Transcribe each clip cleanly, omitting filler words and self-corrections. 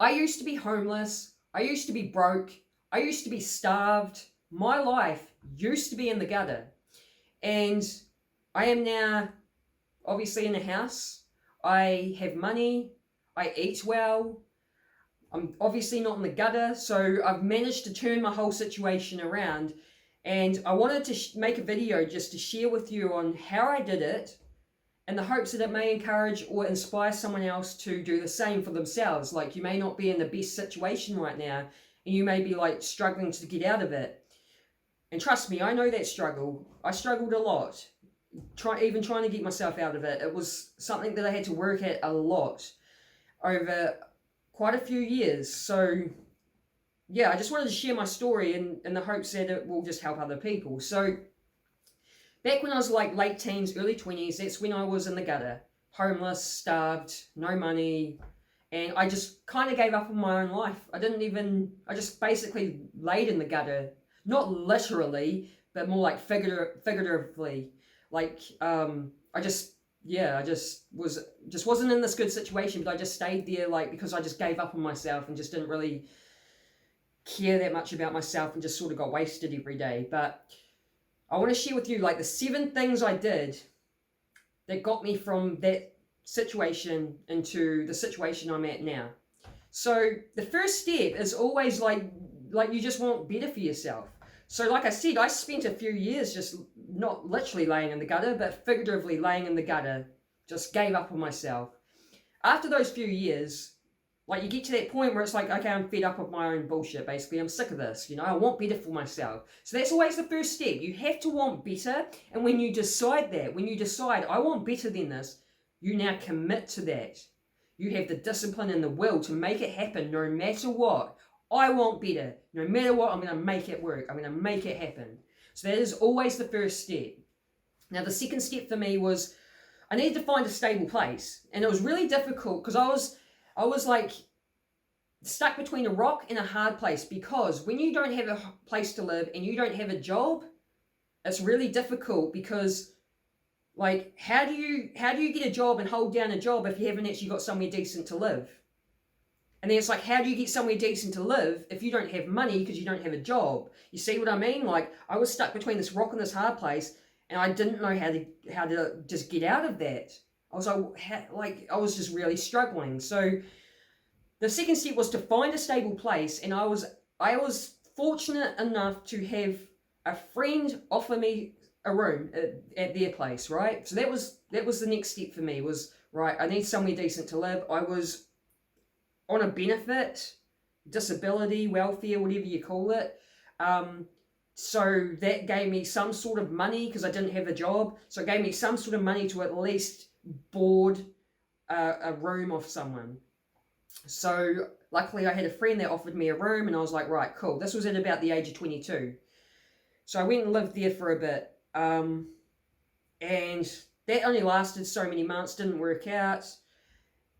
I used to be homeless. I used to be broke. I used to be starved. My life used to be in the gutter. And I am now obviously in a house. I have money. I eat well. I'm obviously not in the gutter. So I've managed to turn my whole situation around. And I wanted to make a video just to share with you on how I did it in the hopes that it may encourage or inspire someone else to do the same for themselves. Like, you may not be in the best situation right now, and you may be like struggling to get out of it. And trust me, I know that struggle. I struggled a lot, even trying to get myself out of it. It was something that I had to work at a lot over quite a few years. So yeah, I just wanted to share my story in the hopes that it will just help other people. So back when I was like late teens, early 20s, that's when I was in the gutter, homeless, starved, no money, and I just kind of gave up on my own life. I just basically laid in the gutter, not literally, but more like figuratively. Like, I just wasn't in this good situation, but I just stayed there, like, because I just gave up on myself and just didn't really care that much about myself and just sort of got wasted every day. But I want to share with you like the 7 things I did that got me from that situation into the situation I'm at now. So the first step is always like you just want better for yourself. So like I said, I spent a few years just not literally laying in the gutter, but figuratively laying in the gutter, just gave up on myself. After those few years, like, you get to that point where it's like, okay, I'm fed up of my own bullshit, basically. I'm sick of this, I want better for myself. So that's always the first step. You have to want better. And when you decide, I want better than this, you now commit to that. You have the discipline and the will to make it happen no matter what. I want better. No matter what, I'm going to make it work. I'm going to make it happen. So that is always the first step. Now, the second step for me was I needed to find a stable place. And it was really difficult because I was like stuck between a rock and a hard place, because when you don't have a place to live and you don't have a job, it's really difficult, because like, how do you get a job and hold down a job if you haven't actually got somewhere decent to live? And then it's like, how do you get somewhere decent to live if you don't have money because you don't have a job? You see what I mean? Like, I was stuck between this rock and this hard place, and I didn't know how to just get out of that. I was like, I was just really struggling. So the second step was to find a stable place, and I was fortunate enough to have a friend offer me a room at their place, right? So that was the next step for me, was, right, I need somewhere decent to live. I was on a benefit, disability, welfare, whatever you call it. So that gave me some sort of money because I didn't have a job. So it gave me some sort of money to at least board a room off someone. So luckily I had a friend that offered me a room, and I was like, right, cool. This was at about the age of 22. So I went and lived there for a bit. And that only lasted so many months, didn't work out.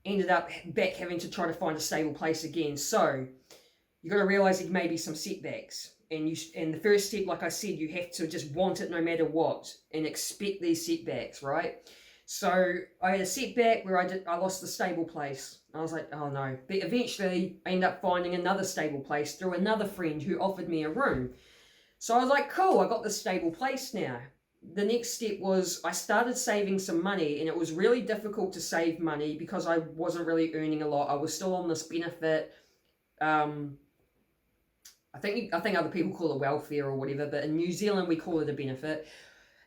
Ended up back having to try to find a stable place again. So you got to realize there may be some setbacks. And the first step, like I said, you have to just want it no matter what and expect these setbacks, right? So I had a setback where I lost the stable place. I was like, oh no. But eventually I ended up finding another stable place through another friend who offered me a room. So I was like, cool, I got this stable place now. The next step was I started saving some money, and it was really difficult to save money because I wasn't really earning a lot. I was still on this benefit. I think other people call it welfare or whatever, but in New Zealand we call it a benefit.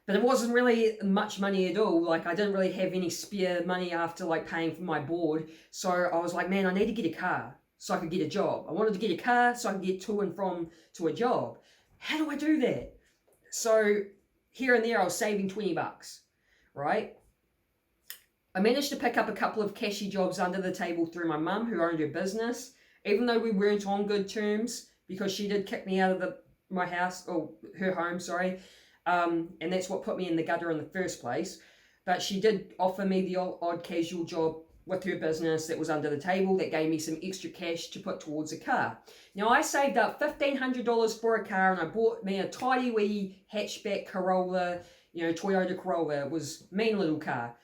But it wasn't really much money at all. Like, I didn't really have any spare money after like paying for my board. So I was like, man, I need to get a car so I could get a job. I wanted to get a car so I could get to and from to a job. How do I do that? So here and there I was saving $20, right? I managed to pick up a couple of cashy jobs under the table through my mum, who owned her business, even though we weren't on good terms, because she did kick me out of my house, or her home, sorry. And that's what put me in the gutter in the first place. But she did offer me the odd casual job with her business that was under the table that gave me some extra cash to put towards a car. Now, I saved up $1,500 for a car, and I bought me a tidy wee hatchback Corolla, Toyota Corolla. It was a mean little car.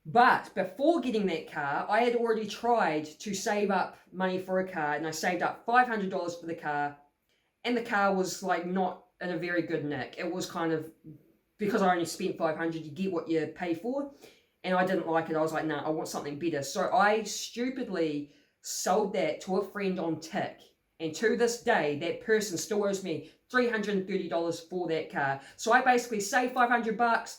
But before getting that car, I had already tried to save up money for a car, and I saved up $500 for the car, and the car was like not in a very good nick. It was kind of, because I only spent 500, you get what you pay for, and I didn't like it. I was like, nah, I want something better. So I stupidly sold that to a friend on Tick, and to this day, that person still owes me $330 for that car. So I basically saved 500 bucks,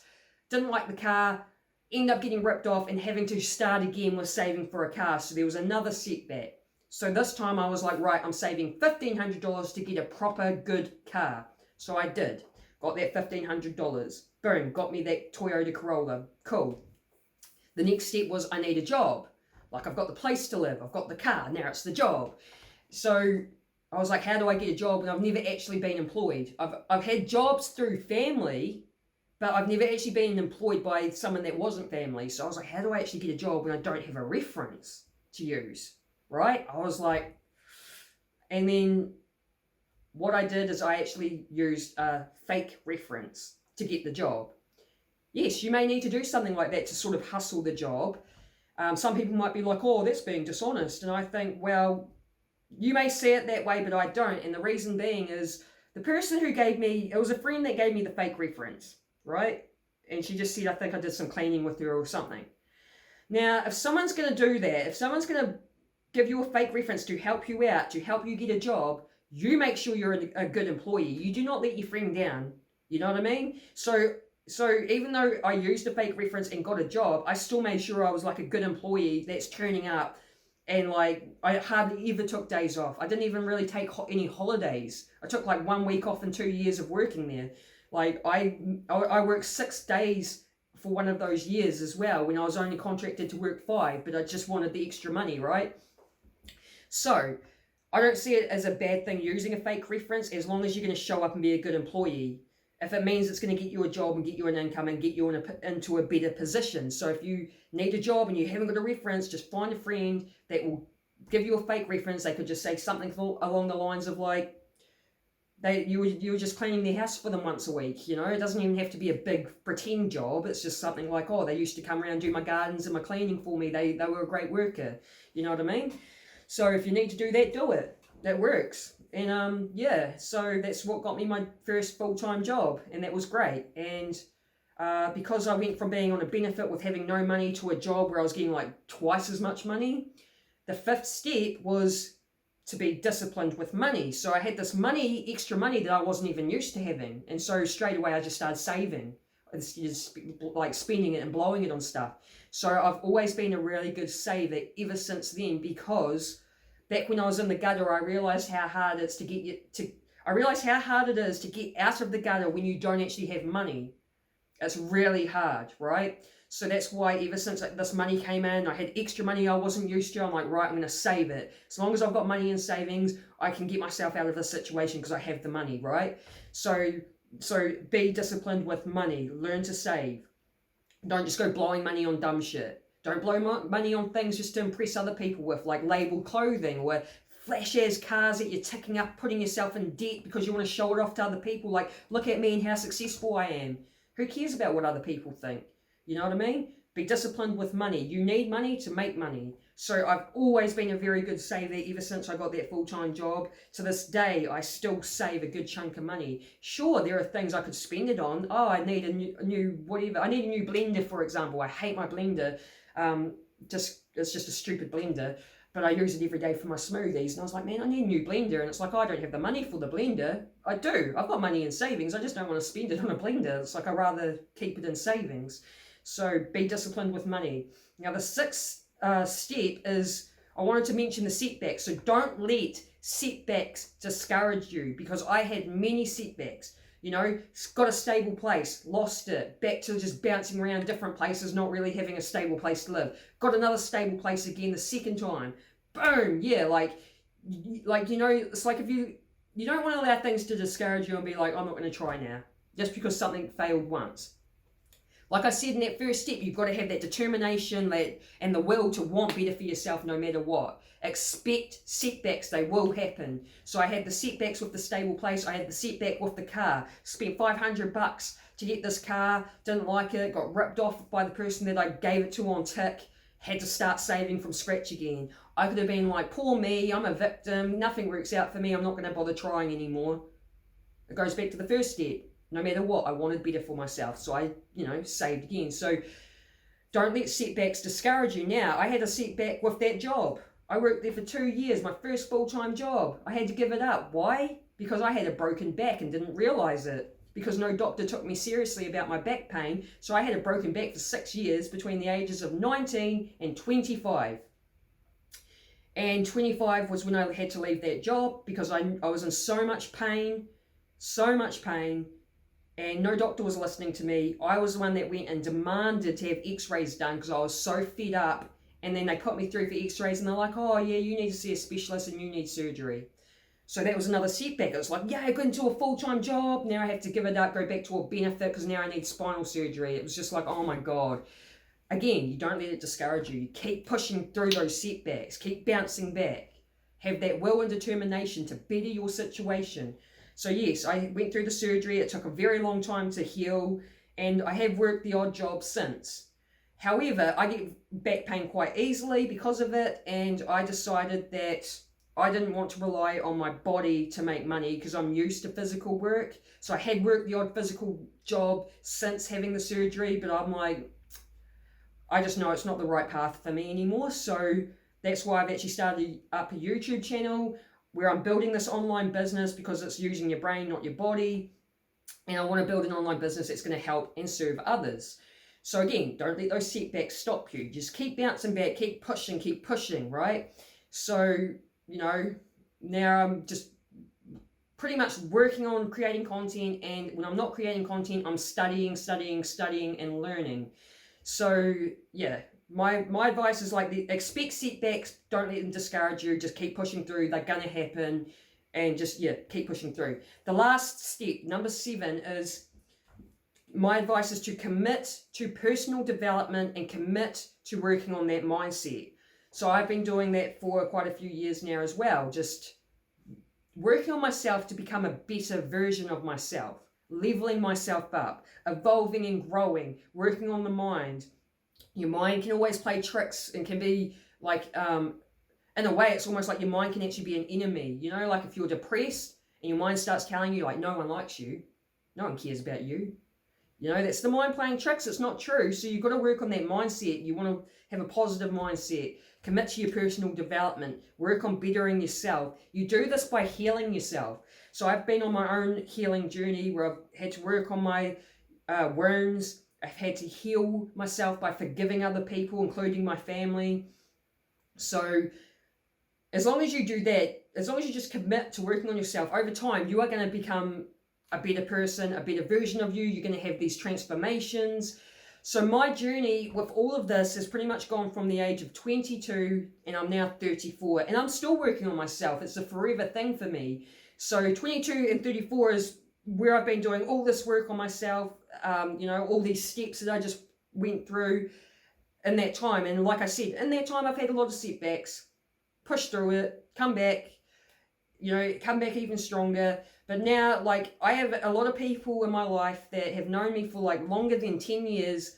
didn't like the car, end up getting ripped off and having to start again with saving for a car. So there was another setback. So this time I was like, right, I'm saving $1,500 to get a proper good car. So I did. Got that $1,500. Boom, got me that Toyota Corolla. Cool. The next step was I need a job. Like, I've got the place to live, I've got the car, now it's the job. So I was like, how do I get a job? And I've never actually been employed. I've had jobs through family, but I've never actually been employed by someone that wasn't family. So I was like, how do I actually get a job when I don't have a reference to use, right? I was like, and then what I did is I actually used a fake reference to get the job. Yes, you may need to do something like that to sort of hustle the job. Some people might be like, oh, that's being dishonest. And I think, well, you may see it that way, but I don't. And the reason being is the person who gave me, it was a friend that gave me the fake reference, right? And she just said, I think I did some cleaning with her or something. Now, if someone's going to do that, if someone's going to give you a fake reference to help you out, to help you get a job, you make sure you're a good employee. You do not let your friend down. You know what I mean? So even though I used a fake reference and got a job, I still made sure I was like a good employee that's turning up, and like I hardly ever took days off. I didn't even really take any holidays. I took like 1 week off in 2 years of working there. Like I worked 6 days for one of those years as well, when I was only contracted to work 5, but I just wanted the extra money, right? So I don't see it as a bad thing using a fake reference, as long as you're going to show up and be a good employee. If it means it's going to get you a job and get you an income and get you into a better position. So if you need a job and you haven't got a reference, just find a friend that will give you a fake reference. They could just say something along the lines of like, you were just cleaning their house for them once a week. You know, it doesn't even have to be a big pretend job. It's just something like, oh, they used to come around and do my gardens and my cleaning for me. They were a great worker. You know what I mean? So if you need to do that, do it. That works. And yeah, so that's what got me my first full-time job, and that was great. And because I went from being on a benefit with having no money to a job where I was getting like twice as much money, the 5th step was to be disciplined with money. So I had this money, extra money that I wasn't even used to having, and so straight away I just started saving, just like spending it and blowing it on stuff. So I've always been a really good saver ever since then, because back when I was in the gutter, I realized how hard it is to get out of the gutter when you don't actually have money. It's really hard, right? So that's why ever since this money came in, I had extra money I wasn't used to. I'm like, right, I'm going to save it. As long as I've got money in savings, I can get myself out of this situation because I have the money, right? So be disciplined with money. Learn to save. Don't just go blowing money on dumb shit. Don't blow money on things just to impress other people with, like labeled clothing or flash-ass cars that you're ticking up, putting yourself in debt because you want to show it off to other people. Like, look at me and how successful I am. Who cares about what other people think? You know what I mean? Be disciplined with money. You need money to make money. So I've always been a very good saver ever since I got that full-time job. To this day, I still save a good chunk of money. Sure, there are things I could spend it on. Oh, I need a new whatever. I need a new blender, for example. I hate my blender. It's just a stupid blender, but I use it every day for my smoothies. And I was like, man, I need a new blender. And it's like, oh, I don't have the money for the blender. I do. I've got money in savings. I just don't want to spend it on a blender. It's like, I'd rather keep it in savings. So be disciplined with money. Now, the 6th step is, I wanted to mention the setbacks. So don't let setbacks discourage you, because I had many setbacks. You know, got a stable place, lost it, back to just bouncing around different places, not really having a stable place to live. Got another stable place again the second time. Boom, yeah, like you know, it's like if you don't want to allow things to discourage you and be like, I'm not going to try now, just because something failed once. Like I said in that first step, you've got to have that determination and the will to want better for yourself no matter what. Expect setbacks, they will happen. So I had the setbacks with the stable place, I had the setback with the car. Spent $500 to get this car, didn't like it, got ripped off by the person that I gave it to on tick, had to start saving from scratch again. I could have been like, poor me, I'm a victim, nothing works out for me, I'm not going to bother trying anymore. It goes back to the first step. No matter what, I wanted better for myself. So I, saved again. So don't let setbacks discourage you. Now, I had a setback with that job. I worked there for 2 years, my first full-time job. I had to give it up. Why? Because I had a broken back and didn't realize it. Because no doctor took me seriously about my back pain. So I had a broken back for 6 years between the ages of 19 and 25. And 25 was when I had to leave that job because I was in so much pain, and no doctor was listening to me. I was the one that went and demanded to have x-rays done because I was so fed up. And then they put me through for x-rays and they're like, oh yeah, you need to see a specialist and you need surgery. So that was another setback. It was like, yeah, I got into a full-time job. Now I have to give it up, go back to a benefit because now I need spinal surgery. It was just like, oh my God. Again, you don't let it discourage you. You keep pushing through those setbacks. Keep bouncing back. Have that will and determination to better your situation. So yes, I went through the surgery. It took a very long time to heal, and I have worked the odd job since. However, I get back pain quite easily because of it, and I decided that I didn't want to rely on my body to make money because I'm used to physical work. So I had worked the odd physical job since having the surgery, but I'm like, I just know it's not the right path for me anymore. So that's why I've actually started up a YouTube channel where I'm building this online business because it's using your brain, not your body. And I want to build an online business that's going to help and serve others. So again, don't let those setbacks stop you. Just keep bouncing back, keep pushing, right? So, now I'm just pretty much working on creating content. And when I'm not creating content, I'm studying and learning. So yeah, my advice is like, expect setbacks, don't let them discourage you, just keep pushing through, they're gonna happen, and just, keep pushing through. The last step, number 7, is, my advice is to commit to personal development and commit to working on that mindset. So I've been doing that for quite a few years now as well, just working on myself to become a better version of myself, leveling myself up, evolving and growing, working on the mind. Your mind can always play tricks and can be like, in a way, it's almost like your mind can actually be an enemy. Like if you're depressed and your mind starts telling you like, no one likes you, no one cares about you. That's the mind playing tricks. It's not true. So you've got to work on that mindset. You want to have a positive mindset. Commit to your personal development. Work on bettering yourself. You do this by healing yourself. So I've been on my own healing journey where I've had to work on my wounds. I've had to heal myself by forgiving other people, including my family. So as long as you do that, as long as you just commit to working on yourself, over time, you are going to become a better person, a better version of you. You're going to have these transformations. So my journey with all of this has pretty much gone from the age of 22 and I'm now 34, and I'm still working on myself. It's a forever thing for me. So 22 and 34 is where I've been doing all this work on myself, all these steps that I just went through in that time. And like I said, in that time, I've had a lot of setbacks, pushed through it, come back even stronger. But now, like, I have a lot of people in my life that have known me for like longer than 10 years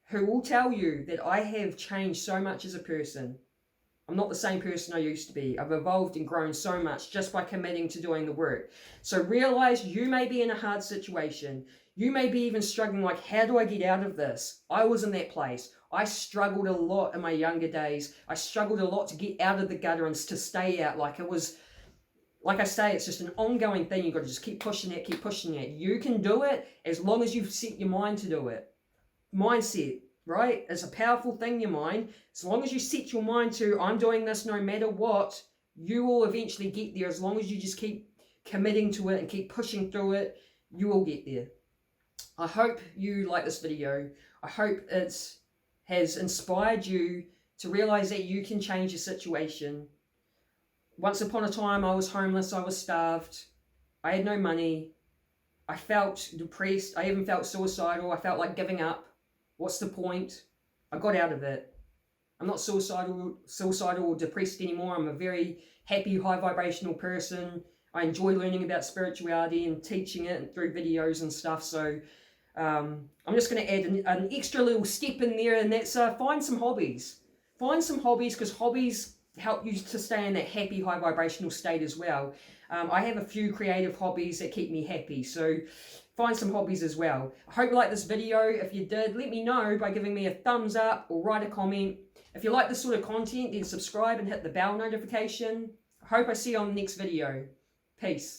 who will tell you that I have changed so much as a person. I'm not the same person I used to be. I've evolved and grown so much just by committing to doing the work. So realize you may be in a hard situation. You may be even struggling like, how do I get out of this? I was in that place. I struggled a lot in my younger days. I struggled a lot to get out of the gutter and to stay out. Like I say, it's just an ongoing thing. You've got to just keep pushing it. You can do it as long as you've set your mind to do it. Mindset, right? It's a powerful thing, your mind. As long as you set your mind to, I'm doing this no matter what, you will eventually get there. As long as you just keep committing to it and keep pushing through it, you will get there. I hope you like this video. I hope it has inspired you to realize that you can change your situation. Once upon a time, I was homeless, I was starved, I had no money, I felt depressed, I even felt suicidal, I felt like giving up. What's the point? I got out of it. I'm not suicidal or depressed anymore. I'm a very happy, high vibrational person. I enjoy learning about spirituality and teaching it through videos and stuff. So I'm just going to add an extra little step in there, and that's find some hobbies. Find some hobbies, because hobbies help you to stay in that happy, high vibrational state as well. I have a few creative hobbies that keep me happy, so find some hobbies as well. I hope you liked this video. If you did, let me know by giving me a thumbs up or write a comment. If you like this sort of content, then subscribe and hit the bell notification. I hope I see you on the next video. Peace.